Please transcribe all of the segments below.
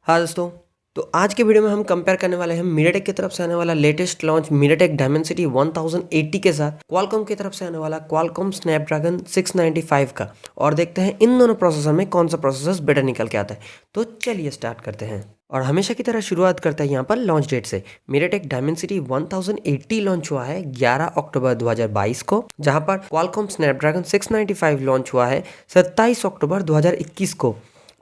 हाँ दोस्तों, तो आज के वीडियो में हम कंपेयर करने वाले हैं मीडियाटेक की तरफ से आने वाला लेटेस्ट लॉन्च मीडियाटेक डायमेंसिटी 1080 के साथ क्वालकॉम की तरफ से आने वाला क्वालकॉम स्नैपड्रैगन 695 का, और देखते हैं इन दोनों प्रोसेसर में कौन सा प्रोसेसर बेटर निकल के आता है। तो चलिए स्टार्ट करते हैं और हमेशा की तरह शुरुआत करते हैं यहाँ पर लॉन्च डेट से। मीडियाटेक डायमेंसिटी 1080 लॉन्च हुआ है 11 अक्टूबर 2022 को, जहाँ पर क्वालकॉम स्नैपड्रैगन 695 लॉन्च हुआ है 27 अक्टूबर 2021 को।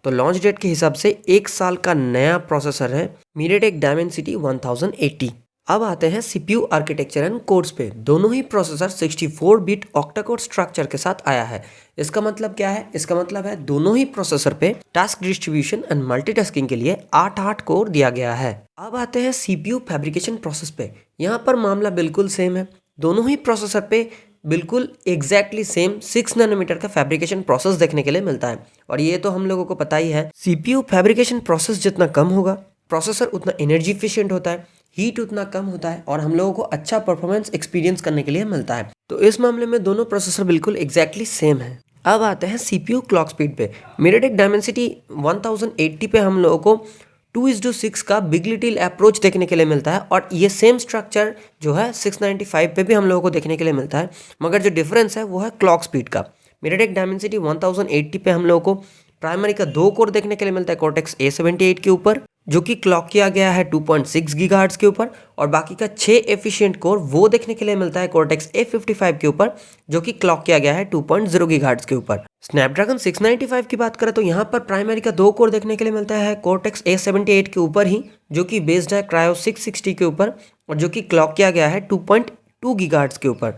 तो लॉन्च डेट के हिसाब से एक साल का नया प्रोसेसर है मीडियाटेक डायमेंसिटी 1080। अब आते हैं सीपीयू आर्किटेक्चर एंड कोड्स पे। दोनों ही processor 64 bit octa core structure के साथ आया है। इसका मतलब क्या है? इसका मतलब है दोनों ही प्रोसेसर पे टास्क डिस्ट्रीब्यूशन एंड मल्टीटास्किंग के लिए 8 कोर दिया गया है। अब आते हैं सीपीयू फैब्रिकेशन प्रोसेस पे। यहाँ पर मामला बिल्कुल सेम है। दोनों ही प्रोसेसर पे बिल्कुल एग्जैक्टली सेम 6 नैनोमीटर का फैब्रिकेशन प्रोसेस देखने के लिए मिलता है। और ये तो हम लोगों को पता ही है, सीपीयू फैब्रिकेशन प्रोसेस जितना कम होगा प्रोसेसर उतना एनर्जी एफिशिएंट होता है, हीट उतना कम होता है और हम लोगों को अच्छा परफॉर्मेंस एक्सपीरियंस करने के लिए मिलता है। तो इस मामले में दोनों प्रोसेसर बिल्कुल एग्जैक्टली सेम है। अब आते हैं सीपीयू क्लॉक स्पीड पे। मीडियाटेक डायमेंसिटी 1080 पे हम लोगों को 2:6 का बिग लिटिल अप्रोच देखने के लिए मिलता है, और ये सेम स्ट्रक्चर जो है 695 पे भी हम लोगों को देखने के लिए मिलता है, मगर जो डिफरेंस है वो है क्लॉक स्पीड का। मीडियाटेक डायमेंसिटी 1080 पे हम लोगों को प्राइमरी का 2 कोर देखने के लिए मिलता है कॉर्टेक्स A78 के ऊपर, जो कि क्लॉक किया गया है 2.6 गीगाहर्ट्ज के ऊपर, और बाकी का 6 एफिशिएंट कोर वो देखने के लिए मिलता है कॉर्टेक्स A55 के ऊपर, जो कि क्लॉक किया गया है 2.0 गीगाहर्ट्ज के ऊपर। स्नैपड्रैगन 695 की बात करें तो यहाँ पर प्राइमरी का 2 कोर देखने के लिए मिलता है कॉर्टेक्स A78 के ऊपर ही, जो कि बेस्ड है क्रायो 660 के ऊपर, और जो कि क्लॉक किया गया है 2.2 गीगाहर्ट्ज के ऊपर।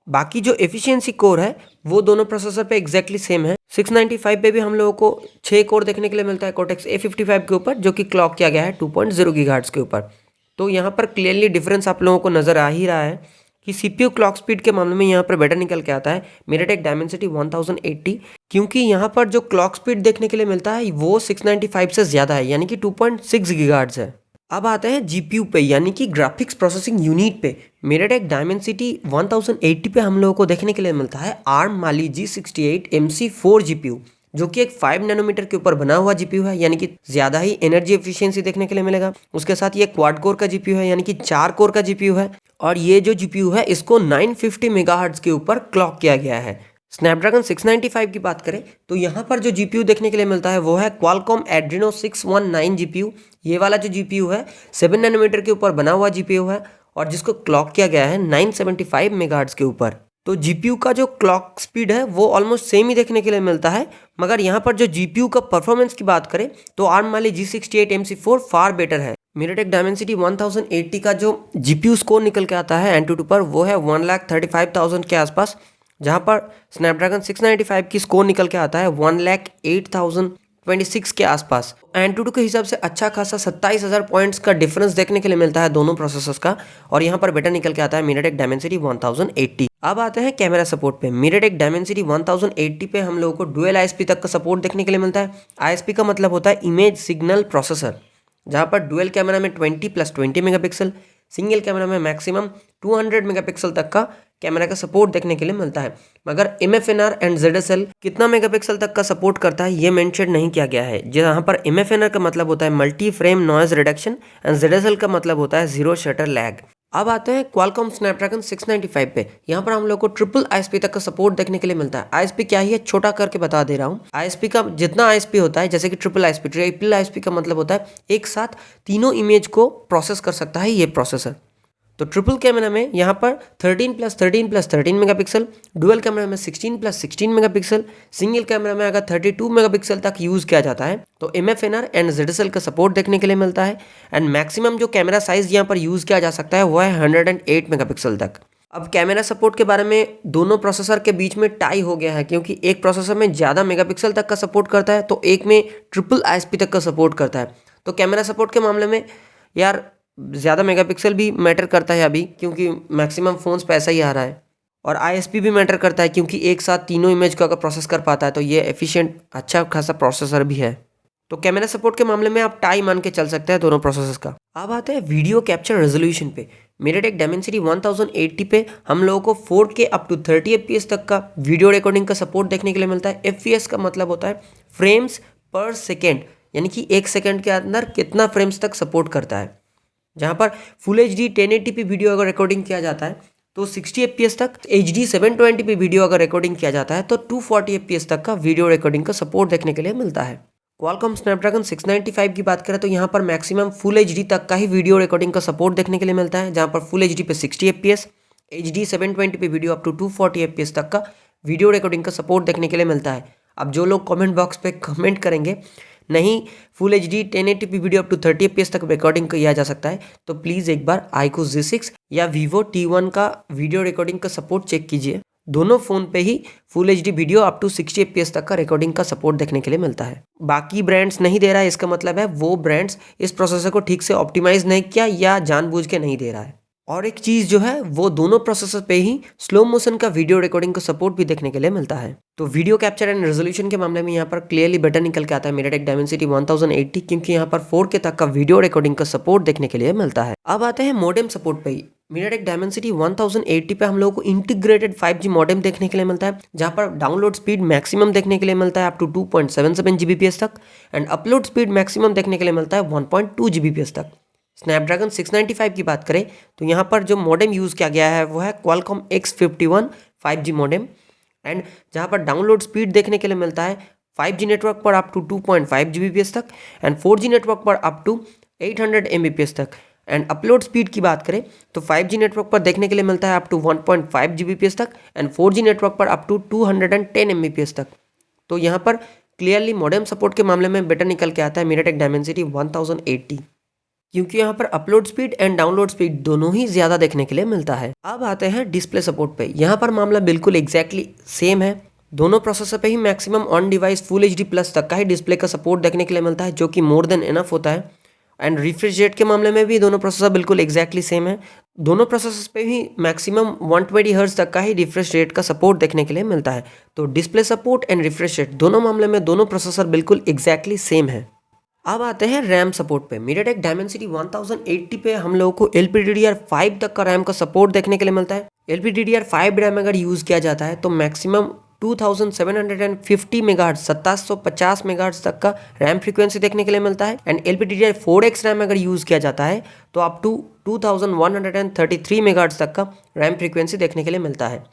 बाकी जो एफिशिएंसी कोर है वो दोनों प्रोसेसर पे एग्जैक्टली सेम है। 695 पे भी हम लोगों को 6 कोर देखने के लिए मिलता है कॉर्टेक्स A55 के ऊपर, जो कि क्लॉक किया गया है 2.0 गीगाहर्ट्ज के ऊपर। तो यहाँ पर क्लियरली डिफरेंस आप लोगों को नजर आ ही रहा है कि सीपीयू क्लॉक स्पीड के मामले में यहाँ पर बेटर निकल के आता है मीडियाटेक डायमेंसिटी 1080, क्योंकि यहाँ पर जो क्लॉक स्पीड देखने के लिए मिलता है वो 695 से ज़्यादा है, यानी कि 2.6 गीगाहर्ट्ज है। अब आते हैं जीपीयू पे, यानी कि ग्राफिक्स प्रोसेसिंग यूनिट पे। मीडियाटेक डायमेंसिटी 1080 पे हम लोगों को देखने के लिए मिलता है आर्म माली G68 MC4 जीपीयू, जो कि एक 5 नैनोमीटर के ऊपर बना हुआ जीपीयू है, यानी कि ज़्यादा ही एनर्जी एफिशिएंसी देखने के लिए मिलेगा। उसके साथ ये क्वाड कोर का जीपीयू है, यानी कि 4 कोर का जीपीयू है, और ये जो जीपीयू है इसको 950 मेगाहर्ट्ज के ऊपर क्लॉक किया गया है। स्नैपड्रैगन 695 की बात करें तो यहाँ पर जो जीपीयू देखने के लिए मिलता है वो है क्वालकॉम एड्रीनो 619 जीपीयू। ये वाला जो जीपीयू है 7 नैनोमीटर के ऊपर बना हुआ जीपीयू है, और जिसको क्लॉक किया गया है 975 मेगाहर्ट्ज के ऊपर। तो जीपीयू का जो क्लॉक स्पीड है वो ऑलमोस्ट सेम ही देखने के लिए मिलता है, मगर यहाँ पर जो जीपीयू का परफॉर्मेंस की बात करें तो आर्म वाली G68 MC4 फार बेटर है। मीडियाटेक डायमेंसिटी 1080 का जो जीपीयू स्कोर निकल के आता है एंटूटू पर वो है 1,35,000 के आसपास, जहाँ पर स्नैपड्रैगन 695 की स्कोर निकल के आता है 1,08,026 के आसपास। एंटूटू के हिसाब से अच्छा खासा 27,000 पॉइंट्स का डिफरेंस देखने के लिए मिलता है दोनों प्रोसेसर्स का, और यहाँ पर बेटर निकल के आता है मीडियाटेक डायमेंसिटी 1080। अब आते हैं कैमरा सपोर्ट पे। मीडियाटेक डायमेंसिटी 1080 पे हम लोगों को डुअल आईएसपी तक का सपोर्ट देखने के लिए मिलता है। आईएसपी का मतलब होता है इमेज सिग्नल प्रोसेसर, जहाँ पर डुअल कैमरा में 20+20 मेगापिक्सल, सिंगल कैमरा में मैक्सिमम 200 मेगापिक्सल तक का कैमरा का सपोर्ट देखने के लिए मिलता है। मगर MFNR एंड ZSL कितना मेगापिक्सल तक का सपोर्ट करता है ये मेंशन नहीं किया गया है, जहाँ पर MFNR का मतलब होता है multi frame noise reduction and ZSL का मतलब होता है जीरो शटर लैग। अब आते हैं क्वालकॉम स्नैपड्रैगन 695 पे। यहाँ पर हम लोग को ट्रिपल आईएसपी तक का सपोर्ट देखने के लिए मिलता है। आईएसपी क्या ही है छोटा करके बता दे रहा हूँ। आईएसपी का जितना आईएसपी होता है, जैसे कि ट्रिपल आईएसपी का मतलब होता है एक साथ तीनों इमेज को प्रोसेस कर सकता है ये प्रोसेसर। तो ट्रिपल कैमरा में यहाँ पर 13+13+13 मेगापिक्सल, डुअल कैमरा में 16+16 मेगापिक्सल, सिंगल कैमरा में अगर 32 मेगापिक्सल तक यूज़ किया जाता है तो MFNR एंड ZSL का सपोर्ट देखने के लिए मिलता है। एंड मैक्सिमम जो कैमरा साइज यहाँ पर यूज़ किया जा सकता है वो है 108 मेगापिक्सल तक। अब कैमरा सपोर्ट के बारे में दोनों प्रोसेसर के बीच में टाई हो गया है, क्योंकि एक प्रोसेसर में ज़्यादा मेगापिक्सल तक का सपोर्ट करता है तो एक में ट्रिपल आईएसपी तक का सपोर्ट करता है। तो कैमरा सपोर्ट के मामले में यार ज़्यादा मेगापिक्सल भी मैटर करता है अभी, क्योंकि मैक्सिमम फ़ोन्स पे ऐसा ही आ रहा है, और आईएसपी भी मैटर करता है, क्योंकि एक साथ तीनों इमेज को अगर प्रोसेस कर पाता है तो ये एफिशिएंट अच्छा खासा प्रोसेसर भी है। तो कैमरा सपोर्ट के मामले में आप टाई मान के चल सकते हैं दोनों प्रोसेसर्स का। अब आते हैं वीडियो कैप्चर रेजोल्यूशन पे। मीडियाटेक डायमेंसिटी 1080 पे हम लोगों को 4K अप टू 30 FPS तक का वीडियो रिकॉर्डिंग का सपोर्ट देखने के लिए मिलता है। FPS का मतलब होता है फ्रेम्स पर सेकेंड, यानी कि 1 सेकंड के अंदर कितना फ्रेम्स तक सपोर्ट करता है। जहाँ पर फुल HD 1080p वीडियो अगर रिकॉर्डिंग किया जाता है तो 60 fps तक, HD 720p वीडियो अगर रिकॉर्डिंग किया जाता है तो 240 fps तक का वीडियो रिकॉर्डिंग का सपोर्ट देखने के लिए मिलता है। क्वालकॉम स्नैपड्रैगन 695 की बात करें तो यहाँ पर मैक्सिमम फुल HD तक का ही वीडियो रिकॉर्डिंग का सपोर्ट देखने के लिए मिलता है, जहाँ पर फुल HD पे 60 fps, HD 720p video up to 240 fps तक का वीडियो रिकॉर्डिंग का सपोर्ट देखने के लिए मिलता है। अब जो लोग कमेंट बॉक्स पे कमेंट करेंगे नहीं full HD 1080p video up to 30 fps तक रिकॉर्डिंग किया जा सकता है, तो प्लीज़ एक बार iQOO Z6 या Vivo T1 का वीडियो रिकॉर्डिंग का सपोर्ट चेक कीजिए। दोनों फ़ोन पे ही full HD video up to 60 fps तक का रिकॉर्डिंग का सपोर्ट देखने के लिए मिलता है। बाकी ब्रांड्स नहीं दे रहा है, इसका मतलब है वो ब्रांड्स इस प्रोसेसर को ठीक से ऑप्टिमाइज नहीं किया या जानबूझ के नहीं दे रहा है। और एक चीज़ जो है वो दोनों प्रोसेसर पे ही स्लो मोशन का वीडियो रिकॉर्डिंग का सपोर्ट भी देखने के लिए मिलता है। तो वीडियो कैप्चर एंड रेजोल्यूशन के मामले में यहाँ पर क्लियरली बेटर निकल के आता है MediaTek Dimensity 1080, क्योंकि यहाँ पर 4K तक का वीडियो रिकॉर्डिंग का सपोर्ट देखने के लिए मिलता है। अब आते हैं मॉडेम सपोर्ट पे ही। MediaTek Dimensity 1080 पे हम लोगों को इंटीग्रेटेड 5G मॉडेम देखने के लिए मिलता है, जहाँ पर डाउनलोड स्पीड मैक्सिमम देखने के लिए मिलता है अप टू 2.77 Gbps तक, एंड अपलोड स्पीड मैक्सिमम देखने के लिए मिलता है 1.2 Gbps तक। स्नैपड्रैगन 695 की बात करें तो यहाँ पर जो मॉडेम यूज़ किया गया है वो है Qualcomm X51 5G modem, and जहाँ पर डाउनलोड स्पीड देखने के लिए मिलता है 5G नेटवर्क पर अप टू 2.5 Gbps तक, एंड 4G नेटवर्क पर अप टू 800 Mbps तक। एंड अपलोड स्पीड की बात करें तो 5G नेटवर्क पर देखने के लिए मिलता है अप टू 1.5 Gbps तक, एंड 4G नेटवर्क पर अप टू 210 Mbps तक। तो यहाँ पर क्लियरली मॉडेम सपोर्ट के मामले में बेटर निकल के आता है MediaTek Dimensity 1080, क्योंकि यहाँ पर upload speed and download speed दोनों ही ज़्यादा देखने के लिए मिलता है। अब आते हैं डिस्प्ले सपोर्ट पे। यहाँ पर मामला बिल्कुल एग्जैक्टली सेम है। दोनों प्रोसेसर पे ही maximum on device full HD plus तक का ही डिस्प्ले का सपोर्ट देखने के लिए मिलता है, जो कि मोर देन इनफ होता है। एंड रिफ्रेश रेट के मामले में भी दोनों प्रोसेसर बिल्कुल एग्जैक्टली सेम है। दोनों प्रोसेसर पे ही मैक्सिमम 120 हर्ट्ज तक का ही रिफ्रेश रेट का सपोर्ट देखने के लिए मिलता है। तो display support and refresh rate दोनों मामले में दोनों प्रोसेसर बिल्कुल एग्जैक्टली सेम है। अब आते हैं रैम सपोर्ट पे। MediaTek Dimensity 1080 पे हम लोगों को LPDDR5 तक का रैम का सपोर्ट देखने के लिए मिलता है। LPDDR5 रैम अगर यूज़ किया जाता है तो मैक्सिमम 2750 मेगाहर्ट्ज 2750 मेगाहर्ट्ज तक का रैम फ्रीक्वेंसी देखने के लिए मिलता है, एंड LPDDR4X रैम अगर यूज़ किया जाता है तो अप टू 2133 मेगाहर्ट्ज तक का रैम फ्रीक्वेंसी देखने के लिए मिलता है।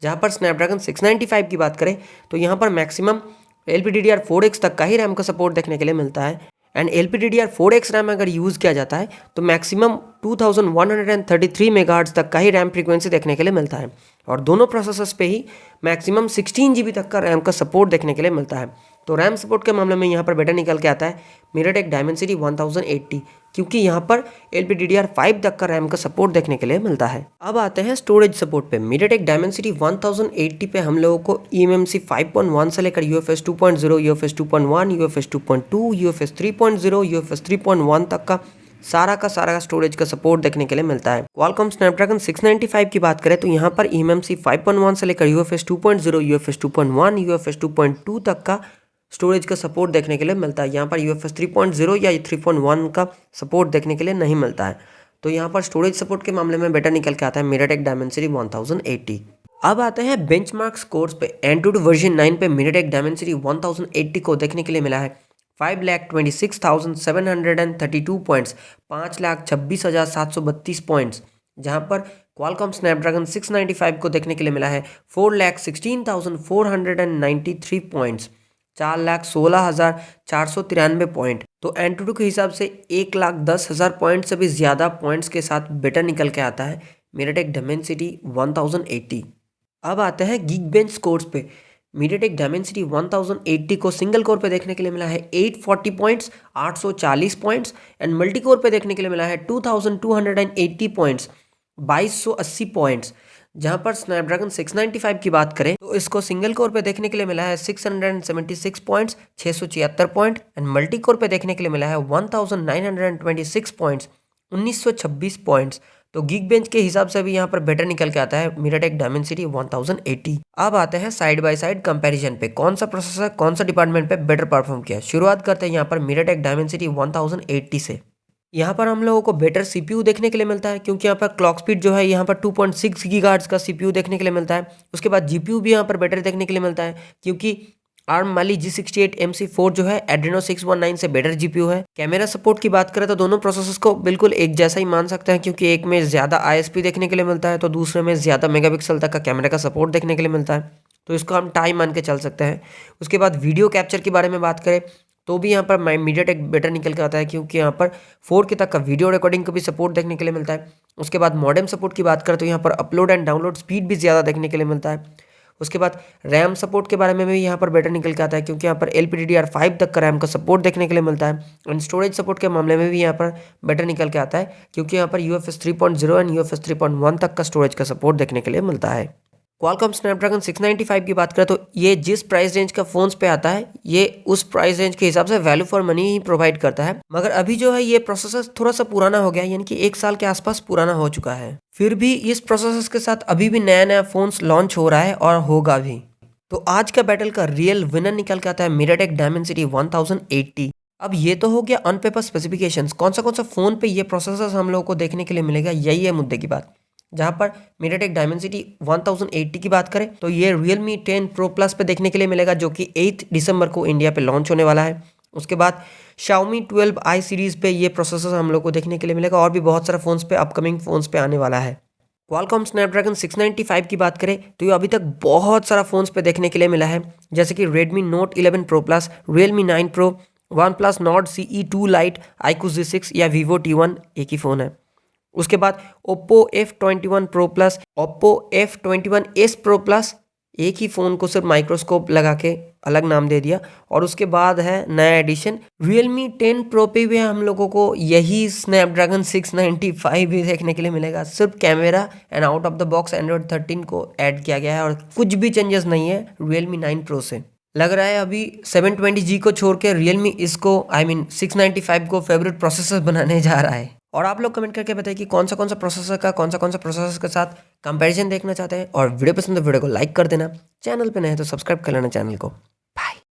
जहाँ पर स्नैपड्रैगन 695 की बात करें तो यहाँ पर मैक्सिमम LPDDR4X तक का ही रैम का सपोर्ट देखने के लिए मिलता है, एंड LPDDR4X रैम अगर यूज़ किया जाता है तो मैक्सिमम 2133 मेगाहर्ट्ज तक का ही रैम फ्रीक्वेंसी देखने के लिए मिलता है। और दोनों प्रोसेसर्स पे ही मैक्सिमम 16 GB तक का रैम का सपोर्ट देखने के लिए मिलता है। तो रैम सपोर्ट के मामले में यहाँ पर बेटर निकल के आता है MediaTek Dimensity 1080, क्योंकि यहाँ पर LPDDR5 तक का रैम का सपोर्ट देखने के लिए मिलता है। अब आते हैं स्टोरेज सपोर्ट पे। MediaTek Dimensity 1080 पे हम लोगों को eMMC 5.1 से लेकर UFS 2.0, UFS 2.1, UFS 2.2, UFS 3.0, UFS 3.1 तक का सारा स्टोरेज का सपोर्ट देखने के लिए मिलता है। Qualcomm Snapdragon 695 की बात करें तो यहाँ पर eMMC 5.1 से लेकर UFS 2.0, UFS 2.1, UFS 2.2 तक का स्टोरेज का सपोर्ट देखने के लिए मिलता है। यहाँ पर UFS 3.0 या 3.1 का सपोर्ट देखने के लिए नहीं मिलता है। तो यहाँ पर स्टोरेज सपोर्ट के मामले में बेटर निकल के आता है MediaTek Dimensity 1080। अब आते हैं बेंचमार्क स्कोर्स पे। Antutu वर्जन 9 पे MediaTek Dimensity 1080 को देखने के लिए मिला है 5,26,732 पॉइंट्स, 5,26,732 पॉइंट्स। जहाँ पर Qualcomm Snapdragon 695 को देखने के लिए मिला है 4,16,493 पॉइंट्स, 4,16,493 पॉइंट। तो Antutu के हिसाब से 1,10,000 पॉइंट से भी ज़्यादा पॉइंट्स के साथ बेटर निकल के आता है MediaTek Dimensity 1080। अब आते हैं Geekbench स्कोर्स पे। MediaTek Dimensity 1080 को सिंगल कोर पे देखने के लिए मिला है 840 points, 840 points, and multi core पे देखने के लिए मिला है 2280 पॉइंट्स, 2280 पॉइंट्स। जहां पर स्नैपड्रैगन 695 की बात करें तो इसको सिंगल कोर पे देखने के लिए मिला है 676 points, 676 point, and multi core पे देखने के लिए मिला है 1926 पॉइंट्स, 1926 पॉइंट्स। तो Geekbench के हिसाब से भी यहाँ पर बेटर निकल के आता है MediaTek Dimensity 1080। अब आते हैं साइड बाय साइड कंपैरिजन पे, कौन सा प्रोसेसर कौन सा डिपार्टमेंट पे बेटर परफॉर्म किया। शुरुआत करते हैं यहाँ पर MediaTek Dimensity 1080 से। यहाँ पर हम लोगों को बेटर CPU देखने के लिए मिलता है, क्योंकि यहाँ पर क्लॉक स्पीड जो है यहाँ पर 2.6 गीगाहर्ट्ज का CPU देखने के लिए मिलता है। उसके बाद GPU भी यहाँ पर बेटर देखने के लिए मिलता है, क्योंकि ARM Mali G68 MC4 जो है Adreno 619 से बेटर GPU है। कैमरा सपोर्ट की बात करें तो दोनों प्रोसेसर्स को बिल्कुल एक जैसा ही मान सकते हैं, क्योंकि एक में ज़्यादा ISP देखने के लिए मिलता है तो दूसरे में ज़्यादा मेगापिक्सल तक का कैमरा का सपोर्ट देखने के लिए मिलता है, तो इसको हम टाई मान के चल सकते हैं। उसके बाद वीडियो कैप्चर के बारे में बात करें तो भी यहाँ पर मीडियाटेक बेटर निकल के आता है, क्योंकि यहाँ पर 4K तक का वीडियो रिकॉर्डिंग को भी सपोर्ट देखने के लिए मिलता है। उसके बाद मॉडेम सपोर्ट की बात करें तो यहाँ पर अपलोड एंड डाउनलोड स्पीड भी ज़्यादा देखने के लिए मिलता है। उसके बाद रैम सपोर्ट के बारे में भी यहाँ पर बेटर निकल के आता है, क्योंकि यहाँ पर LPDDR5 तक का रैम का सपोर्ट देखने के लिए मिलता है। एंड स्टोरेज सपोर्ट के मामले में भी यहाँ पर बेटर निकल के आता है, क्योंकि यहाँ पर UFS 3.0 एंड UFS 3.1 तक का स्टोरेज का सपोर्ट देखने के लिए मिलता है। Qualcomm Snapdragon 695 की बात करें तो ये जिस प्राइस रेंज का फोन्स पे आता है ये उस प्राइस रेंज के हिसाब से value for money he provide करता है, मगर अभी जो है ये प्रोसेसर थोड़ा सा पुराना हो गया है, यानी कि 1 साल के आसपास पुराना हो चुका है। फिर भी इस प्रोसेसर के साथ अभी भी नया नया फोन्स लॉन्च हो रहा है और होगा भी। तो आज का बैटल का रियल विनर निकल के आता है MediaTek Dimensity 1080। अब ये तो हो गया ऑन पेपर स्पेसिफिकेशंस, कौन सा फोन पे ये प्रोसेसर हम लोगों को देखने के लिए मिलेगा, यही है मुद्दे की बात। जहाँ पर MediaTek Dimensity 1080 की बात करें तो ये Realme 10 Pro Plus पे देखने के लिए मिलेगा, जो कि 8 दिसंबर को इंडिया पे लॉन्च होने वाला है। उसके बाद Xiaomi 12i सीरीज पे ये प्रोसेसर हम लोग को देखने के लिए मिलेगा, और भी बहुत सारे फोन्स पे अपकमिंग फोन्स पे आने वाला है। Qualcomm Snapdragon 695 की बात करें तो ये अभी तक बहुत सारा फोन्स पे देखने के लिए मिला है, जैसे कि Redmi Note 11 Pro Plus, Realme 9 Pro, OnePlus Nord CE2 Lite, iQOO Z6 या Vivo T1 एक ही फ़ोन है। उसके बाद Oppo F21 Pro Plus, Oppo F21s Pro Plus, एक ही फ़ोन को सिर्फ माइक्रोस्कोप लगा के अलग नाम दे दिया। और उसके बाद है नया एडिशन Realme 10 Pro पे भी हम लोगों को यही Snapdragon 695 भी देखने के लिए मिलेगा, सिर्फ camera and out of the box Android 13 को ऐड किया गया है और कुछ भी चेंजेस नहीं है Realme 9 Pro से। लग रहा है अभी 720G को छोड़ के Realme इसको 695 को फेवरेट प्रोसेसर बनाने जा रहा है। और आप लोग कमेंट करके बताइए कि कौन सा प्रोसेसर के साथ कंपैरिजन देखना चाहते हैं। और वीडियो पसंद है वीडियो को लाइक कर देना, चैनल पे नए हैं तो सब्सक्राइब कर लेना चैनल को।